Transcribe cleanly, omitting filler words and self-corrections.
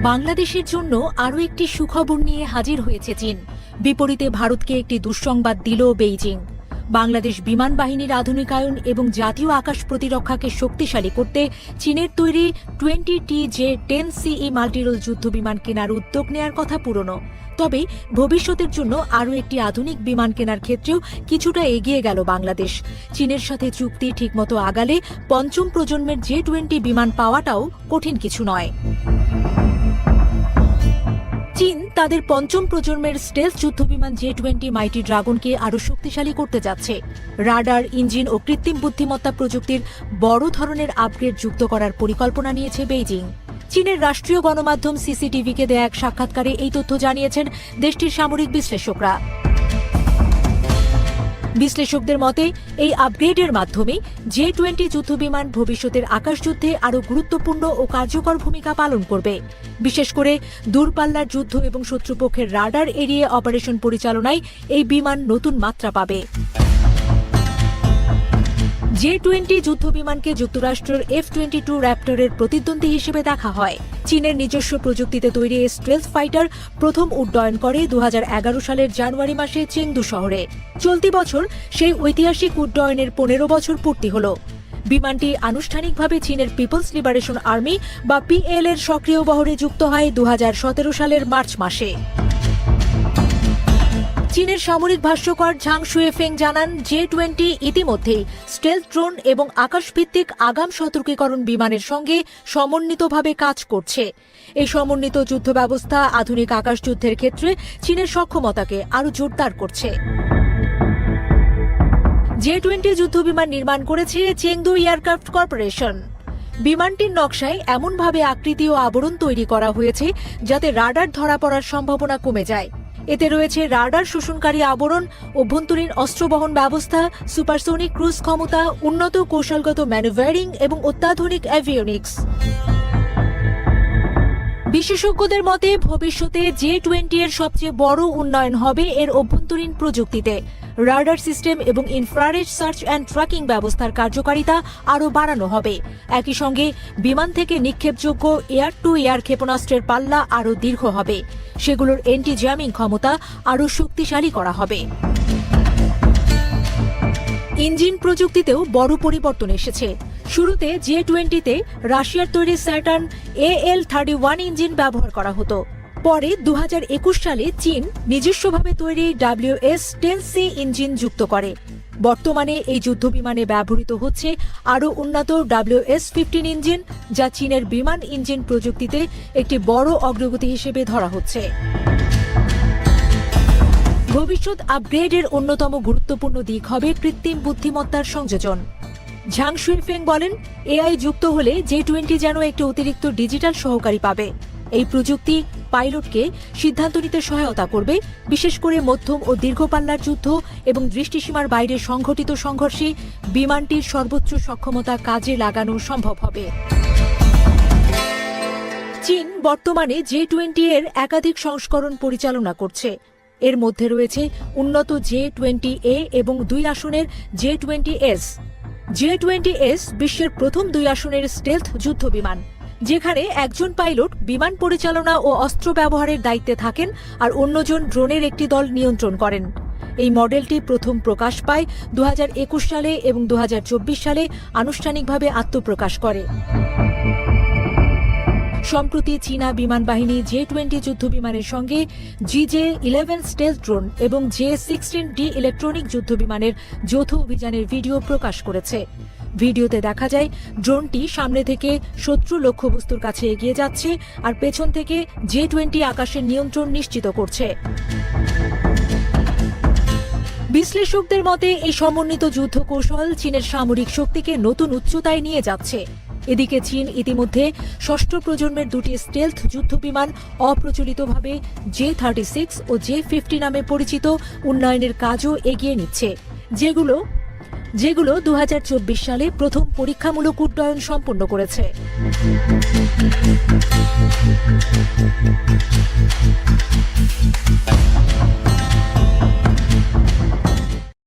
বাংলাদেশের জন্য আরও একটি সুখবর নিয়ে হাজির হয়েছে চীন। বিপরীতে ভারতকে একটি দুঃসংবাদ দিল বেইজিং। বাংলাদেশ বিমান বাহিনীর আধুনিকায়ন এবং জাতীয় আকাশ প্রতিরক্ষাকে শক্তিশালী করতে চীনের তৈরি 20TJ-10CE মাল্টিরোল যুদ্ধবিমান কেনার উদ্যোগ নেয়ার কথা পুরনো। তবে ভবিষ্যতের জন্য আরও একটি আধুনিক বিমান কেনার ক্ষেত্রেও কিছুটা এগিয়ে গেল বাংলাদেশ। চীনের সাথে চুক্তি ঠিকমতো আগালে পঞ্চম প্রজন্মের J-20 বিমান পাওয়াটাও কঠিন কিছু নয়। চীন তাদের পঞ্চম প্রজন্মের স্টেলথ যুদ্ধবিমান J-20 মাইটি ড্রাগনকে আরও শক্তিশালী করতে যাচ্ছে। রাডার, ইঞ্জিন ও কৃত্রিম বুদ্ধিমত্তা প্রযুক্তির বড় ধরনের আপগ্রেড যুক্ত করার পরিকল্পনা নিয়েছে বেইজিং। চীনের রাষ্ট্রীয় গণমাধ্যম CCTV-কে দেয়া এক সাক্ষাৎকারে এই তথ্য জানিয়েছেন দেশটির সামরিক বিশ্লেষকরা। বিশ্লেষকদের মতে এই আপগ্রেডের মাধ্যমে J-20 যুদ্ধবিমান ভবিষ্যতের আকাশযুদ্ধে আরও গুরুত্বপূর্ণ ও কার্যকর ভূমিকা পালন করবে। বিশেষ করে দূরপাল্লার যুদ্ধ এবং শত্রুপক্ষের রাডার এড়িয়ে অপারেশন পরিচালনায় এই বিমান নতুন মাত্রা পাবে। J-20 যুদ্ধবিমানকে যুক্তরাষ্ট্রের F-22 র্যাপ্টরের প্রতিদ্বন্দ্বী হিসেবে দেখা হয়। চীনের নিজস্ব প্রযুক্তিতে তৈরি এই স্টেলথ ফাইটার প্রথম উড্ডয়ন করে 2011 সালের জানুয়ারি মাসে চেংদু শহরে। চলতি বছর সেই ঐতিহাসিক উড্ডয়নের 15 বছর পূর্তি হল। বিমানটি আনুষ্ঠানিকভাবে চীনের পিপলস লিবারেশন আর্মি বা PL এর সক্রিয় বহরে যুক্ত হয় 2017 সালের মার্চ মাসে। চীনের সামরিক ভাষ্যকার ঝাং শুয়েফেং জানান, J-20 ইতিমধ্যেই স্টেলথ ড্রোন এবং আকাশভিত্তিক আগাম সতর্কীকরণ বিমানের সঙ্গে সমন্বিতভাবে কাজ করছে। এই সমন্বিত যুদ্ধ ব্যবস্থা আধুনিক আকাশযুদ্ধের ক্ষেত্রে চীনের সক্ষমতাকে আরও জোরদার করছে। J-20 যুদ্ধবিমান নির্মাণ করেছে চেংদু এয়ারক্রাফট কর্পোরেশন। বিমানটির নকশায় এমনভাবে আকৃতি ও আবরণ তৈরি করা হয়েছে যাতে রাডার ধরা পড়ার সম্ভাবনা কমে যায়। এতে রয়েছে রাডার শোষণকারী আবরণ, অভ্যন্তরীণ অস্ত্রবহন ব্যবস্থা, সুপারসোনিক ক্রুজ ক্ষমতা, উন্নত কৌশলগত ম্যানুভারিং এবং অত্যাধুনিক অ্যাভিওনিক্স। বিশেষজ্ঞদের মতে ভবিষ্যতে J-20 এর সবচেয়ে বড় উন্নয়ন হবে এর অভ্যন্তরীণ প্রযুক্তিতে। রাডার সিস্টেম এবং ইনফ্রারেড সার্চ অ্যান্ড ট্র্যাকিং ব্যবস্থার কার্যকারিতা আরও বাড়ানো হবে। একই সঙ্গে বিমান থেকে নিক্ষেপযোগ্য এয়ার টু এয়ার ক্ষেপণাস্ত্রের পাল্লা আরও দীর্ঘ হবে। সেগুলোর এন্টি জ্যামিং ক্ষমতা আরও শক্তিশালী করা হবে। ইঞ্জিন প্রযুক্তিতেও বড় পরিবর্তন এসেছে। শুরুতে J-20-তে রাশিয়ার তৈরি স্যাটার্ন AL-31 ইঞ্জিন ব্যবহার করা হতো। পরে 2021 সালে চীন নিজস্বভাবে তৈরি WS-10C ইঞ্জিন যুক্ত করে। বর্তমানে এই যুদ্ধবিমানে ব্যবহৃত হচ্ছে আরও উন্নত WS-15 ইঞ্জিন, যা চীনের বিমান ইঞ্জিন প্রযুক্তিতে একটি বড় অগ্রগতি হিসেবে ধরা হচ্ছে। ভবিষ্যৎ আপগ্রেডের অন্যতম গুরুত্বপূর্ণ দিক হবে কৃত্রিম বুদ্ধিমত্তার সংযোজন। ঝাং শুয়েফেং বলেন, AI যুক্ত হলে J-20 যেন একটি অতিরিক্ত ডিজিটাল সহকারী পাবে। এই প্রযুক্তি পাইলটকে সিদ্ধান্ত নিতে সহায়তা করবে, বিশেষ করে মধ্যম ও দীর্ঘপাল্লার যুদ্ধ এবং দৃষ্টিসীমার বাইরে সংঘটিত সংঘর্ষে বিমানটির সর্বোচ্চ সক্ষমতা কাজে লাগানো সম্ভব হবে। চীন বর্তমানে J-20 এর একাধিক সংস্করণ পরিচালনা করছে। এর মধ্যে রয়েছে উন্নত J-20A এবং 2 আসনের J-20S। J-20S বিশ্বের প্রথম 2 আসনের স্টেলথ যুদ্ধবিমান, যেখানে একজন পাইলট বিমান পরিচালনা ও অস্ত্র ব্যবহারের দায়িত্বে থাকেন আর অন্যজন ড্রোনের একটি দল নিয়ন্ত্রণ করেন। এই মডেলটি প্রথম প্রকাশ পায় 2021 সালে এবং 2024 সালে আনুষ্ঠানিকভাবে আত্মপ্রকাশ করে। সম্প্রতি চীনা বিমান বাহিনী J-20 যুদ্ধবিমানের সঙ্গে GJ-11 স্টেলথ ড্রোন এবং J-16D ইলেকট্রনিক যুদ্ধবিমানের যৌথ অভিযানের ভিডিও প্রকাশ করেছে। ভিডিওতে দেখা যায় ড্রোনটি সামনে থেকে শত্রু লক্ষ্যবস্তুর কাছে এগিয়ে যাচ্ছে আর পেছন থেকে J-20 আকাশের নিয়ন্ত্রণ নিশ্চিত করছে। বিশ্লেষকদের মতে এই সমন্বিত যুদ্ধ কৌশল চীনের সামরিক শক্তিকে নতুন উচ্চতায় নিয়ে যাচ্ছে। এদিকে চীন ইতিমধ্যে ষষ্ঠ প্রজন্মের 2টি স্টেলথ যুদ্ধবিমান অপ্রচলিতভাবে J-36 ও J-50 নামে পরিচিত উন্নয়নের কাজও এগিয়ে নিচ্ছে, যেগুলো 2024 সালে প্রথম পরীক্ষামূলক উড্ডয়ন সম্পন্ন করেছে।